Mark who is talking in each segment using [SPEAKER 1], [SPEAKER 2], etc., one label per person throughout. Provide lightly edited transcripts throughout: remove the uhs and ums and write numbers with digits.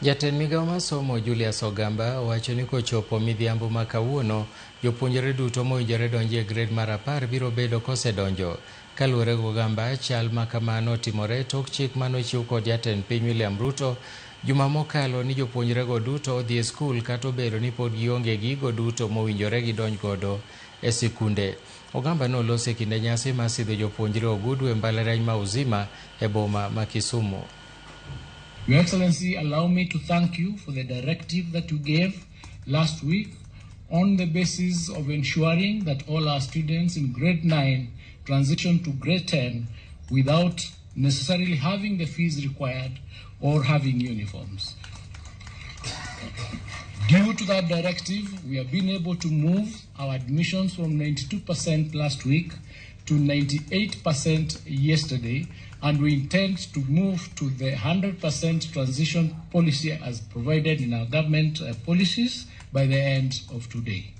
[SPEAKER 1] Jatend migao mar somo Julius Ogamba wacho ni kochopo midhiambo ma kawuono jopuonjre duto mowinjore donjo e gred mar 10 biro bedo kosedonjo. Kaluwore gi Ogamba, chal ma kamano otimore tok chik manochiw kod jatend piny William Ruto juma mokalo ni jopuonjrego duto odhi e skul kata obedo ni pod gionge gigo duto mowinjore gidonj godo e sikunde. Ogamba noloso e kinde nyasi mar sidho jopuonjre ogudu e mbalariany ma Uzima e boma ma Kisumu.
[SPEAKER 2] Your Excellency, allow me to thank you for the directive that you gave last week on the basis of ensuring that all our students in grade 9 transition to grade 10 without necessarily having the fees required or having uniforms. Due to that directive, we have been able to move our admissions from 92% last week to 98% yesterday, and we intend to move to the 100% transition policy as provided in our government policies by the end of today.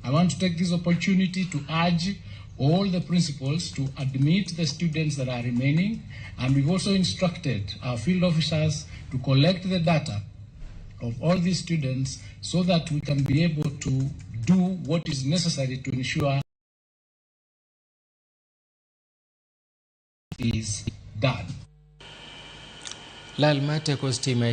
[SPEAKER 2] I want to take this opportunity to urge all the principals to admit the students that are remaining, and we've also instructed our field officers to collect the data of all these students so that we can be able to do what is necessary to ensure is done.
[SPEAKER 1] Lal mate ko stima